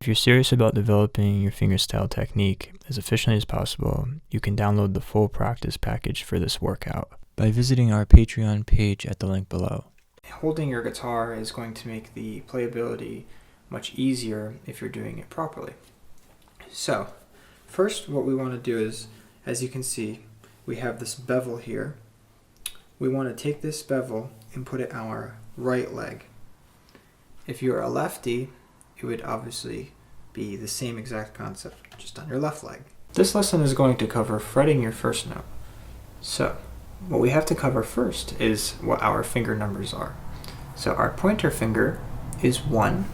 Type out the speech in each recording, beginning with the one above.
If you're serious about developing your fingerstyle technique as efficiently as possible, you can download the full practice package for this workout by visiting our Patreon page at the link below. Holding your guitar is going to make the playability much easier if you're doing it properly. So, first what we want to do is, as you can see, we have this bevel here. We want to take this bevel and put it on our right leg. If you're a lefty, it would obviously be the same exact concept, just on your left leg. This lesson is going to cover fretting your first note. So, what we have to cover first is what our finger numbers are. So our pointer finger is 1,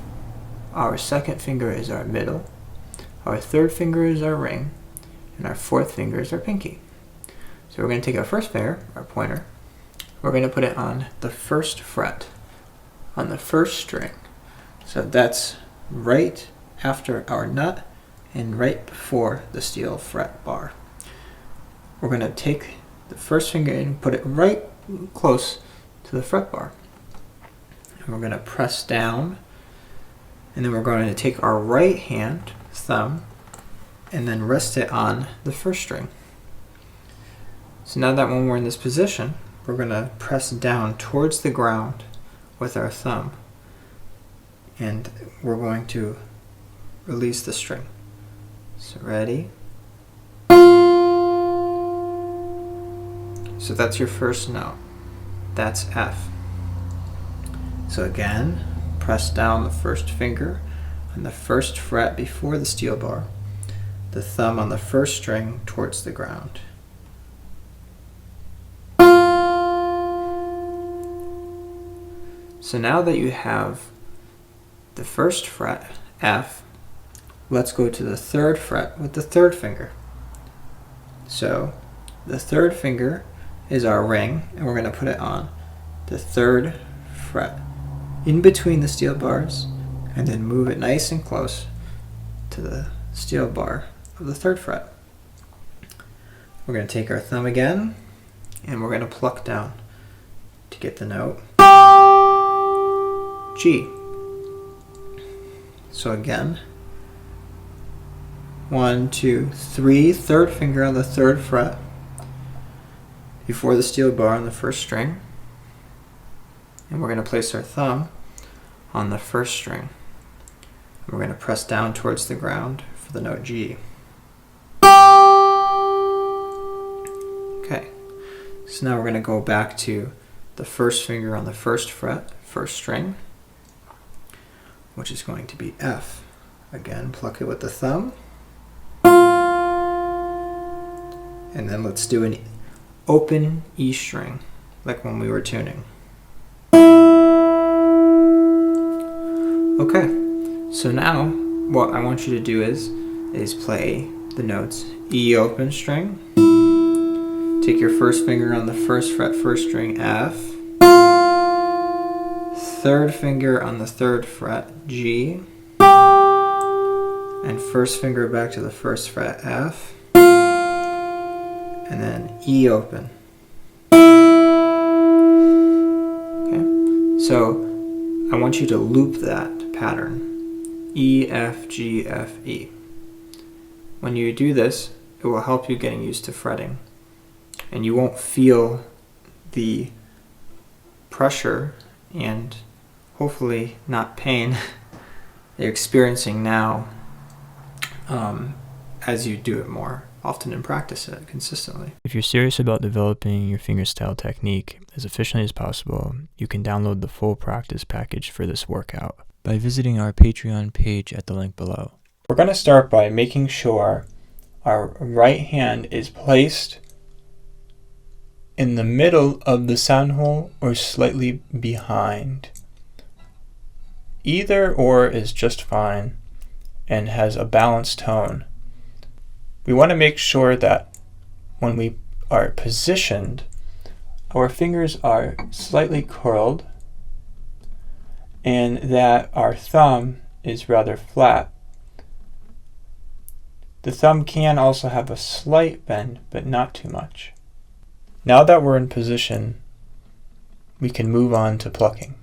our second finger is our middle, our third finger is our ring, and our fourth finger is our pinky. So we're going to take our first finger, our pointer, we're going to put it on the first fret, on the first string. So that's right after our nut and right before the steel fret bar. We're going to take the first finger and put it right close to the fret bar. And we're going to press down, and then we're going to take our right hand, thumb, and then rest it on the first string. So now that when we're in this position, we're going to press down towards the ground with our thumb, and we're going to release the string. So ready? So that's your first note. That's F. So again, press down the first finger on the first fret before the steel bar, the thumb on the first string towards the ground. So now that you have the first fret, F, let's go to the third fret with the third finger. So the third finger is our ring, and we're going to put it on the third fret in between the steel bars, and then move it nice and close to the steel bar of the third fret. We're going to take our thumb again, and we're going to pluck down to get the note G. So again, 1, 2, 3, third finger on the third fret before the steel bar on the first string, and we're going to place our thumb on the first string. We're going to press down towards the ground for the note G. Okay, so now we're going to go back to the first finger on the first fret, first string, which is going to be F. Again, pluck it with the thumb. And then let's do an open E string, like when we were tuning. Okay, so now what I want you to do is play the notes E open string, take your first finger on the first fret, first string, F, third finger on the third fret, G, and first finger back to the first fret, F, and then E open. Okay, so I want you to loop that pattern, E, F, G, F, E. When you do this, it will help you getting used to fretting, and you won't feel the pressure and hopefully not pain that you're experiencing now as you do it more often and practice it consistently. If you're serious about developing your fingerstyle technique as efficiently as possible, you can download the full practice package for this workout by visiting our Patreon page at the link below. We're going to start by making sure our right hand is placed in the middle of the sound hole or slightly behind. Either or is just fine and has a balanced tone. We want to make sure that when we are positioned, our fingers are slightly curled and that our thumb is rather flat. The thumb can also have a slight bend, but not too much. Now that we're in position, we can move on to plucking.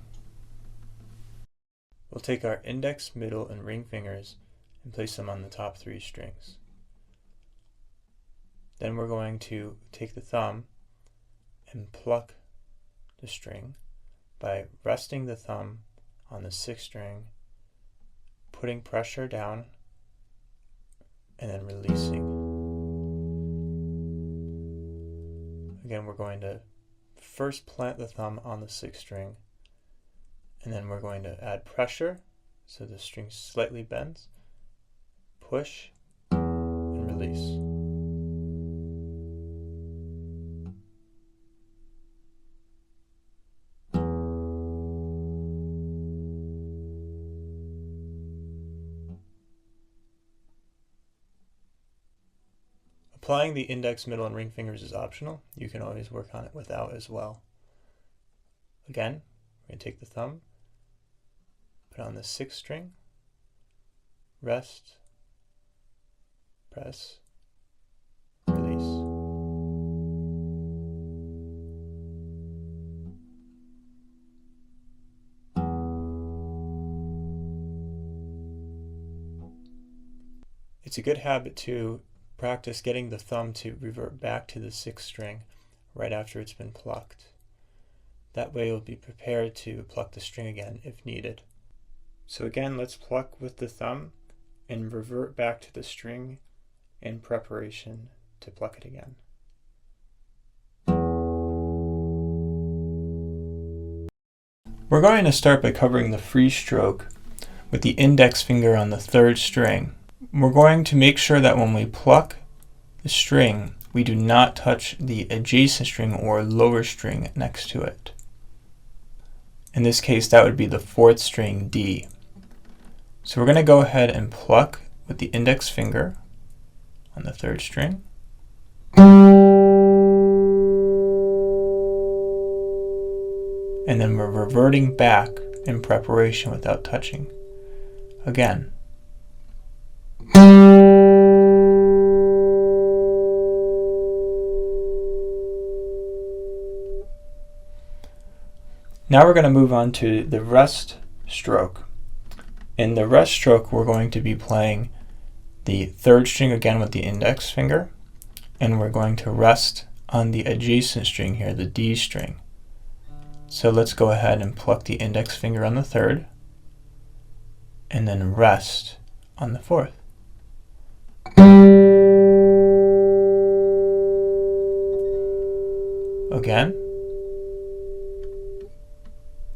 We'll take our index, middle, and ring fingers and place them on the top 3 strings. Then we're going to take the thumb and pluck the string by resting the thumb on the 6th string, putting pressure down, and then releasing. Again, we're going to first plant the thumb on the 6th string, and then we're going to add pressure so the string slightly bends, push, and release. Applying the index, middle, and ring fingers is optional. You can always work on it without as well. Again, we're going to take the thumb, put on the 6th string, rest, press, release. It's a good habit to practice getting the thumb to revert back to the 6th string right after it's been plucked. That way you'll be prepared to pluck the string again if needed. So again, let's pluck with the thumb and revert back to the string in preparation to pluck it again. We're going to start by covering the free stroke with the index finger on the 3rd string. We're going to make sure that when we pluck the string, we do not touch the adjacent string or lower string next to it. In this case, that would be the 4th string D. So we're going to go ahead and pluck with the index finger on the 3rd string. And then we're reverting back in preparation without touching. Again. Now we're going to move on to the rest stroke. In the rest stroke, we're going to be playing the 3rd string again with the index finger, and we're going to rest on the adjacent string here, the D string. So let's go ahead and pluck the index finger on the 3rd, and then rest on the 4th. Again.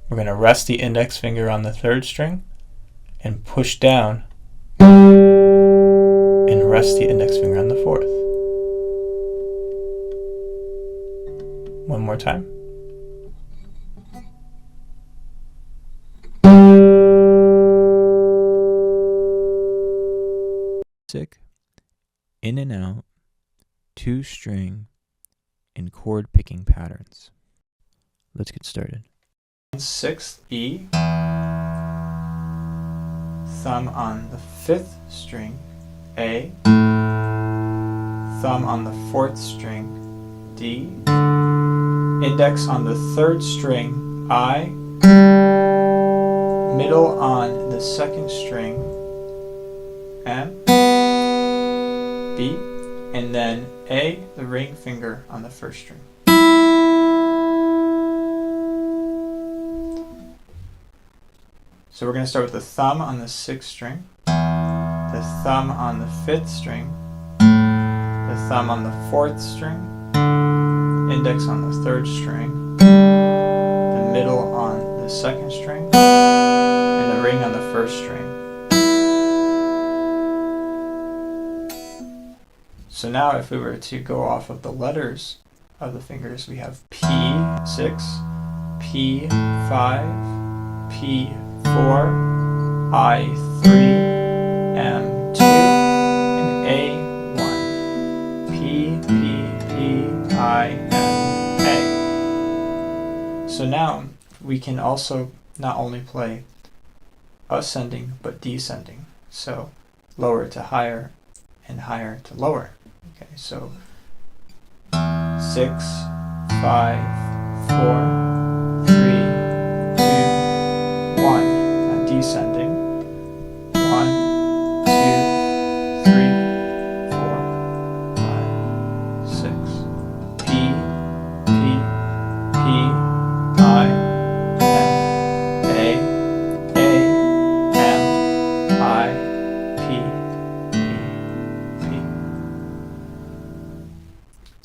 We're going to rest the index finger on the 3rd string and push down and rest the index finger on the 4th. One more time. Sick, in and out, 2 string, and chord picking patterns. Let's get started. 6th E, thumb on the 5th string, A, thumb on the 4th string, D, index on the 3rd string, I, middle on the 2nd string, M, B, and then A, the ring finger on the 1st string. So we're going to start with the thumb on the 6th string, the thumb on the 5th string, the thumb on the 4th string, index on the 3rd string, the middle on the 2nd string, and the ring on the 1st string. So now if we were to go off of the letters of the fingers, we have P6, P5, P4, I3, M2, and A1. P, P, P, I, M, A. So now we can also not only play ascending but descending. So lower to higher and higher to lower. Okay, so 6, 5, 4, 3, 2, 1. Descending. 1, 2,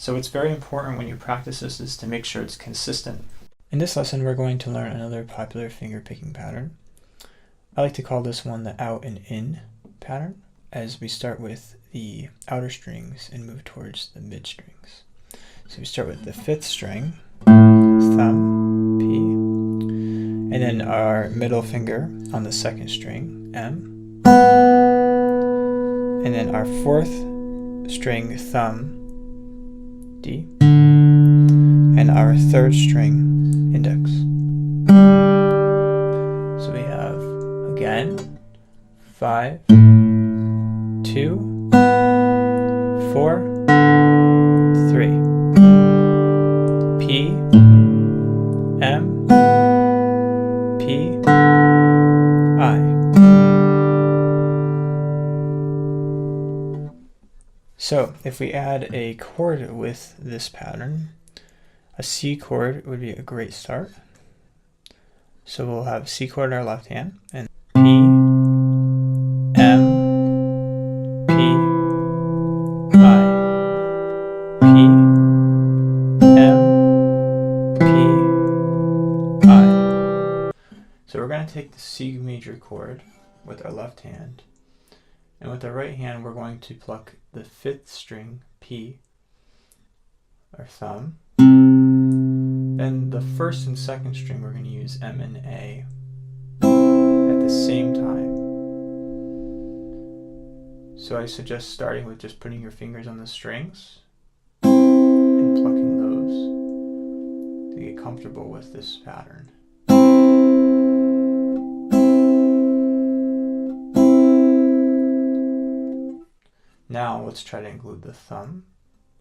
So it's very important when you practice this is to make sure it's consistent. In this lesson, we're going to learn another popular finger picking pattern. I like to call this one the out and in pattern, as we start with the outer strings and move towards the mid strings. So we start with the 5th string, thumb, P, and then our middle finger on the 2nd string, M, and then our 4th string, thumb, D, and our 3rd string, index. So we have, again, 5, 2, 4, 3. P, M, P, I. So if we add a chord with this pattern, a C chord would be a great start. So we'll have C chord in our left hand, and P, M, P, I, P, M, P, I. So we're going to take the C major chord with our left hand, and with our right hand we're going to pluck the 5th string, P, our thumb. Then the 1st and 2nd string we're going to use M and A at the same time. So I suggest starting with just putting your fingers on the strings and plucking those to get comfortable with this pattern. Now let's try to include the thumb.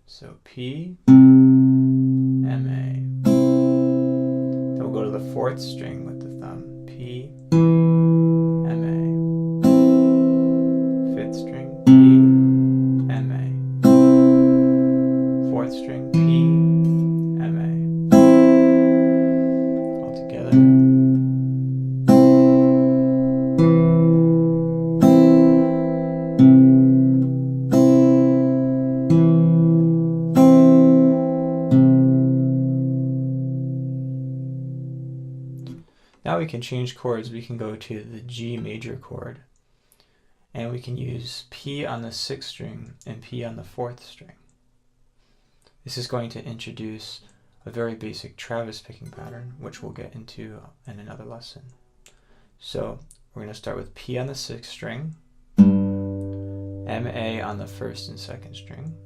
So P, M, A. Then we'll go to the 4th string with the thumb. P, M, A. 5th string, P, M, A. 4th string, P, M, A. All together. Now we can change chords. We can go to the G major chord, and we can use P on the 6th string and P on the 4th string. This is going to introduce a very basic Travis picking pattern, which we'll get into in another lesson. So we're going to start with P on the 6th string, M, A on the 1st and 2nd string,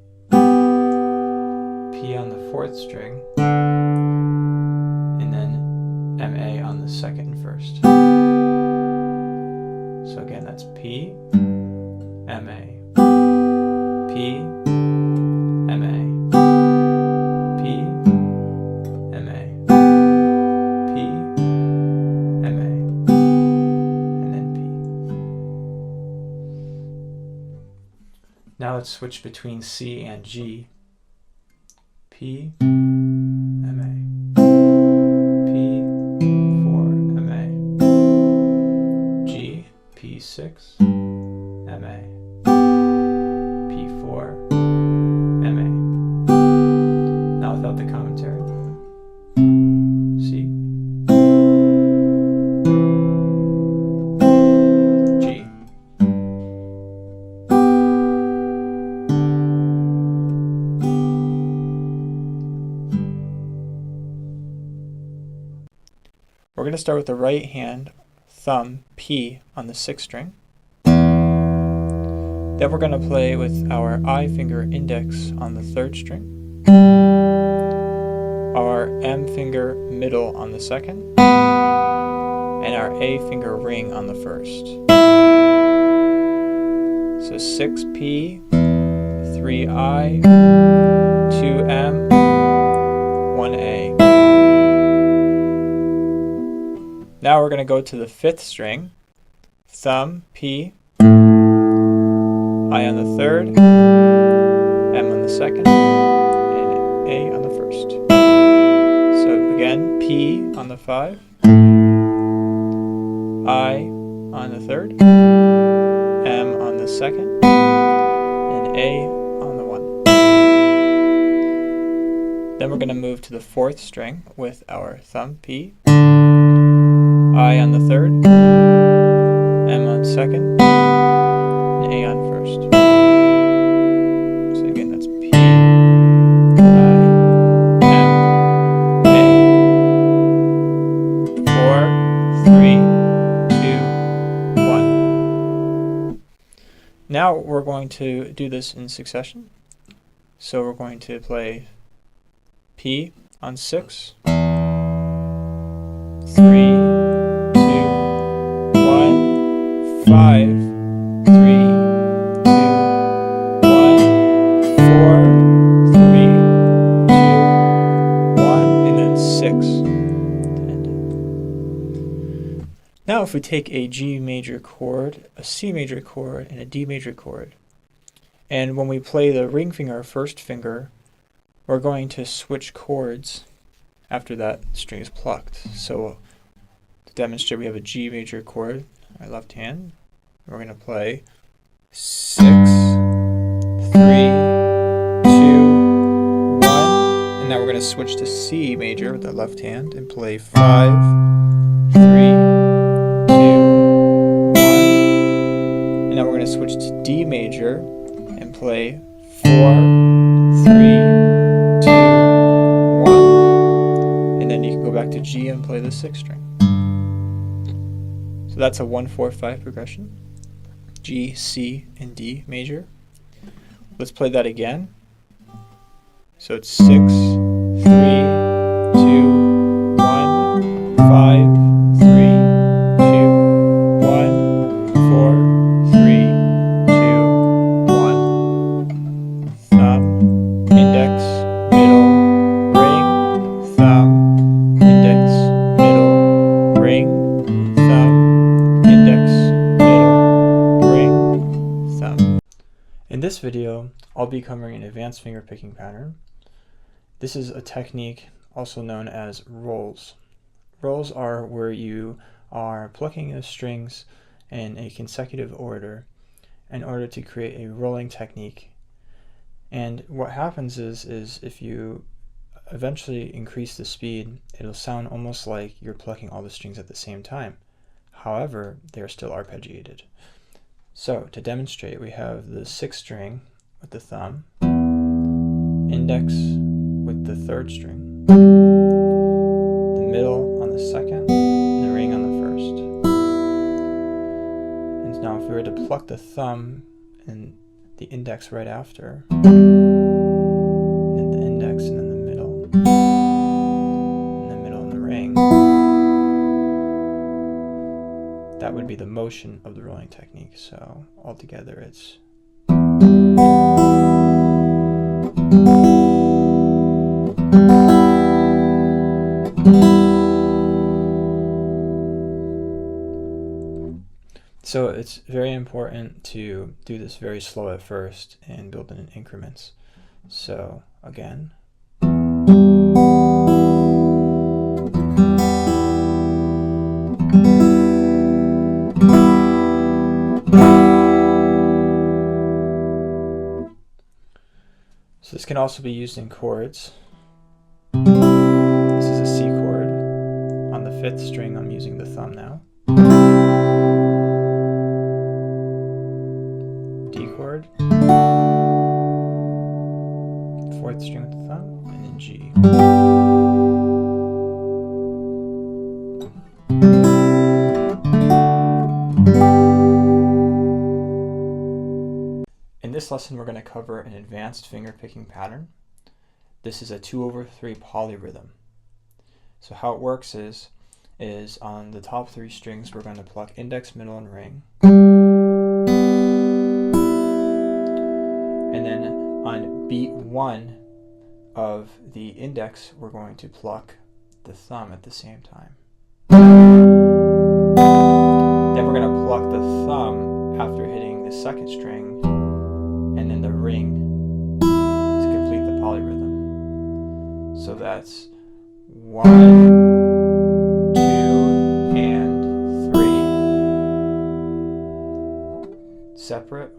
P on the 4th string, and then M, A on the 2nd and 1st. So again, that's P, M, A, P, M, A, P, M, A, P, M, A, and then P. Now let's switch between C and G. P, M, A. P6, M, A, P4, M, A. Now without the commentary. C, G. We're going to start with the right hand, thumb, P on the 6th string. Then we're going to play with our I finger index on the 3rd string, our M finger middle on the 2nd, and our A finger ring on the 1st. So 6P, 3I, 2M, 1A. Now we're going to go to the 5th string, thumb, P, I on the 3rd, M on the 2nd, and A on the 1st. So again, P on the 5, I on the 3rd, M on the 2nd, and A on the 1. Then we're going to move to the 4th string with our thumb P, I on the 3rd, M on 2nd, and A on 1st. So again, that's P, I, M, A. 4, 3, 2, 1. Now we're going to do this in succession. So we're going to play P on 6, 3, 2, 1, 5, 3, 2, 1, 4, 3, 2, 1, and then 6. Now if we take a G major chord, a C major chord, and a D major chord, and when we play the ring finger, first finger, we're going to switch chords after that string is plucked. So to demonstrate, we have a G major chord, our left hand. We're going to play 6, 3, 2, 1, and now we're going to switch to C major with the left hand and play 5, 3, 2, 1, and now we're going to switch to D major and play 4, 3, 2, 1, and then you can go back to G and play the 6th string. So that's a 1-4-5 progression. G, C, and D major. Let's play that again. So it's 6, 3, 2, 1, 5, 3, 2, 1, 4, 3, 2, 1. Thumb, index, middle, ring, thumb, index, middle, ring, thumb, index, middle, ring, thumb. In this video, I'll be covering an advanced finger picking pattern. This is a technique also known as rolls. Rolls are where you are plucking the strings in a consecutive order in order to create a rolling technique. And what happens is if you eventually increase the speed, it'll sound almost like you're plucking all the strings at the same time. However, they're still arpeggiated. So to demonstrate, we have the 6th string with the thumb, index with the 3rd string, the middle on the 2nd, and the ring on the 1st. And now if we were to pluck the thumb and the index right after, and then the index and then the middle, and the middle and the ring, that would be the motion of the rolling technique. So altogether it's So it's very important to do this very slow at first and build in increments. So again. So this can also be used in chords. This is a C chord. On the 5th string, I'm using the thumb now. D chord. 4th string with the thumb, and then G. In this lesson, we're going to cover an advanced finger picking pattern. This is a 2/3 polyrhythm. So how it works is on the top 3 strings, we're going to pluck index, middle, and ring. And then on beat 1 of the index, we're going to pluck the thumb at the same time. Then we're going to pluck the thumb after hitting the 2nd string, and then the ring to complete the polyrhythm. So that's 1, 2, and 3. Separate.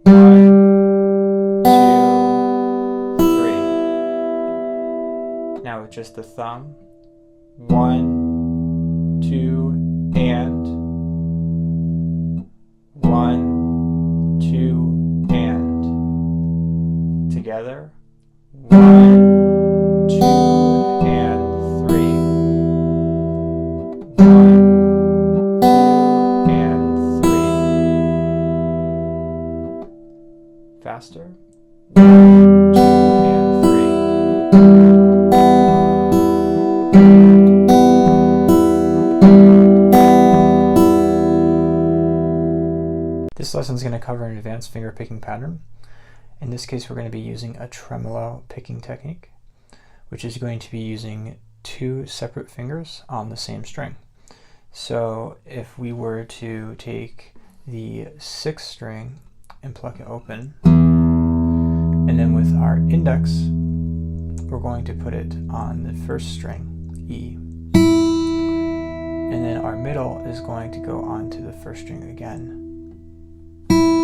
1, 2, 3. Now with just the thumb, 1, 2, and 1, 2, and together, 1, 2, and 3, 1, 2, and 3, faster, 1, 2, and 3. This lesson is going to cover an advanced finger picking pattern. In this case, we're going to be using a tremolo picking technique, which is going to be using 2 separate fingers on the same string. So if we were to take the 6th string and pluck it open, and then with our index, we're going to put it on the 1st string, E. And then our middle is going to go onto the 1st string again,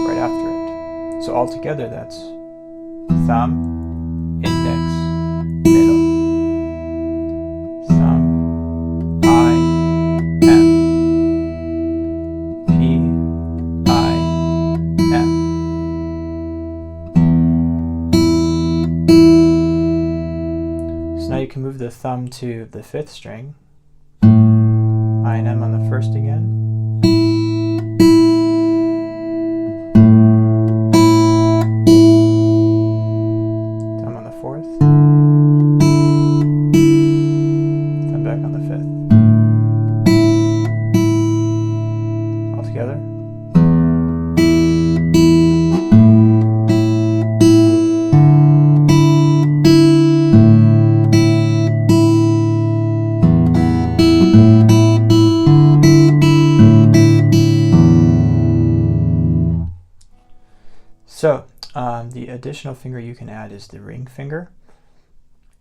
right after it. So altogether, that's thumb, index, middle, thumb, I, M, P, I, M. So now you can move the thumb to the 5th string, I and M on the 1st again, together. So the additional finger you can add is the ring finger,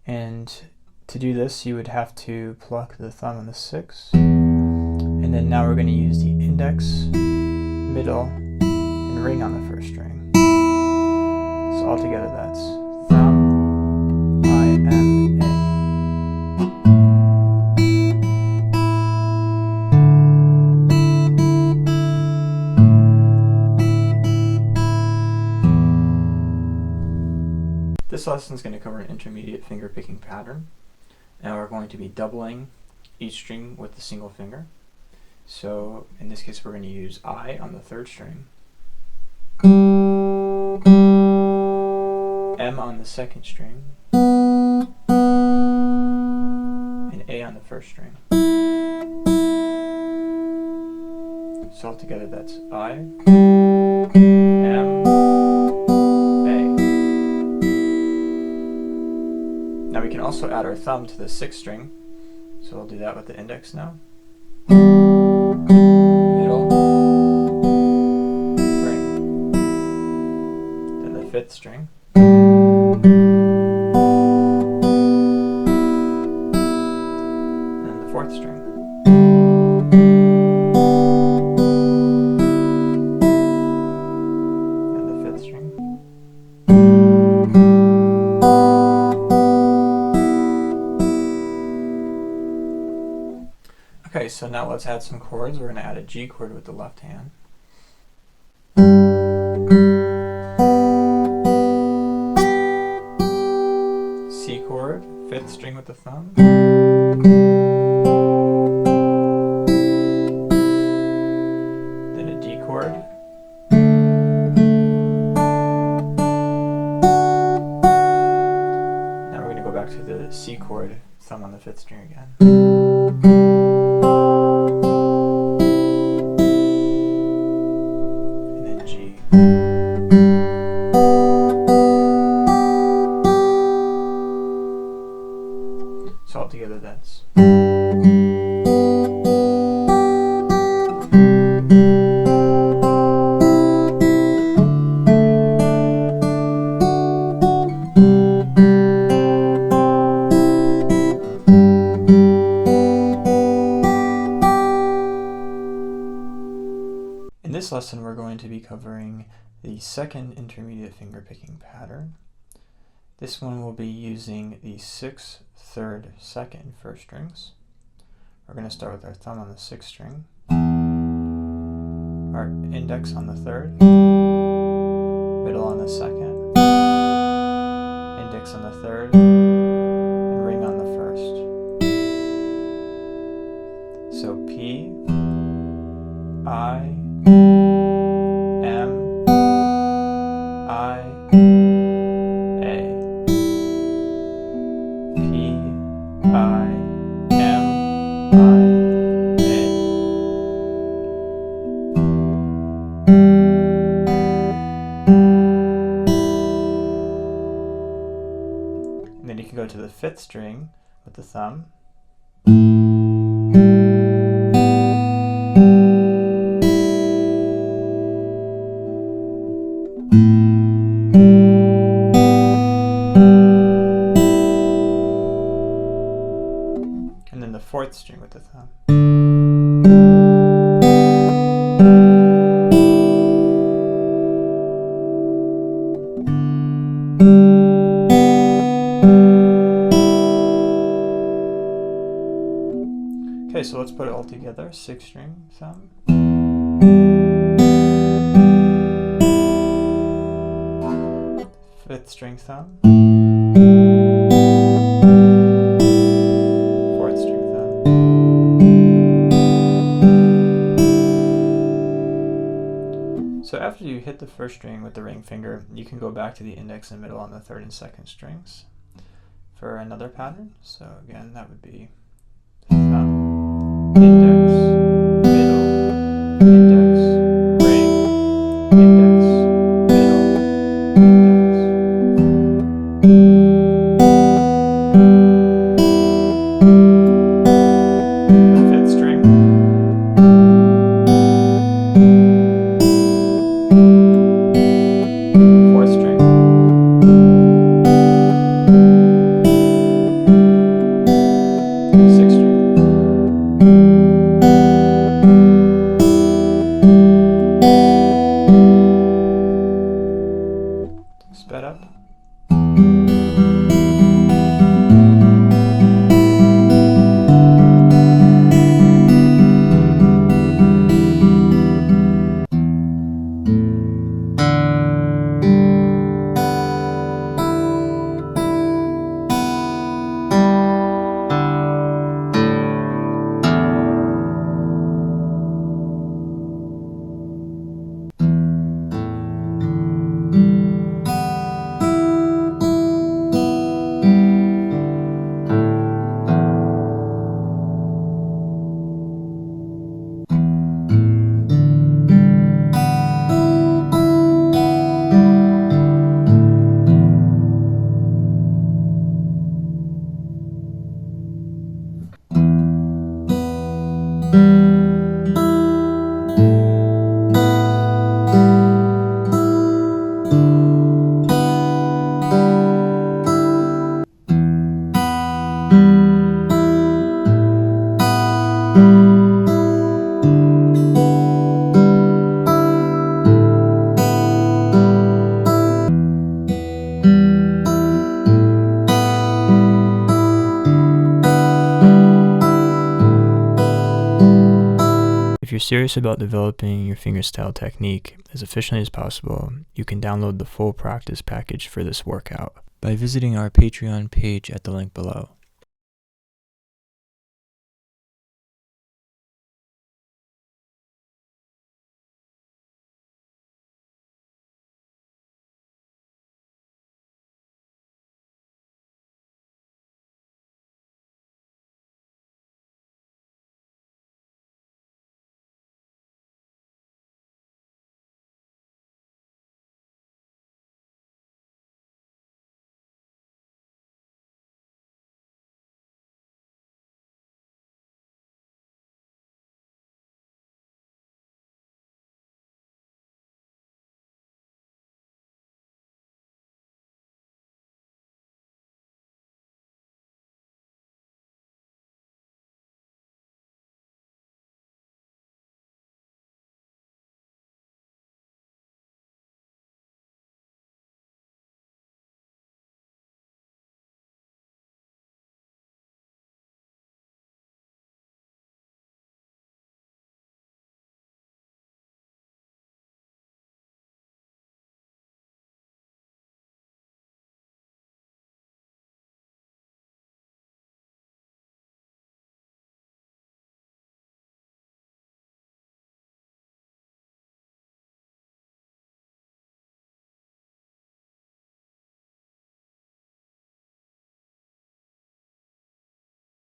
and to do this you would have to pluck the thumb on the 6th. And then now we're going to use the index, middle, and ring on the 1st string. So altogether that's thumb, I, M, A. This lesson is going to cover an intermediate finger picking pattern. Now we're going to be doubling each string with the single finger. So in this case, we're going to use I on the 3rd string, M on the 2nd string, and A on the 1st string. So altogether that's I, M, A. Now we can also add our thumb to the 6th string, so we'll do that with the index now. Middle, ring, then the 5th string, and then the 4th string, and the 5th string, Okay, so now let's add some chords. We're going to add a G chord with the left hand. C chord, 5th string with the thumb. Then a D chord. Now we're going to go back to the C chord, thumb on the 5th string again. So altogether that's In this lesson we're going to be covering the second intermediate finger picking pattern. This one will be using the 6th, 3rd, 2nd, and 1st strings. We're going to start with our thumb on the 6th string, our index on the 3rd, middle on the 2nd, index on the 3rd, and ring on the 1st. So P, I, M, I, A. P, I, M, I, A. And then you can go to the 5th string with the thumb. And then the 4th string with the thumb. Okay, so let's put it all together. 6th string, thumb. 5th string, thumb. 4th string, thumb. So after you hit the 1st string with the ring finger, you can go back to the index and middle on the 3rd and 2nd strings for another pattern. So again, that would be thumb, index, middle, index, ring, index, middle, index. The 5th string. Sped up. If you're serious about developing your fingerstyle technique as efficiently as possible, you can download the full practice package for this workout by visiting our Patreon page at the link below.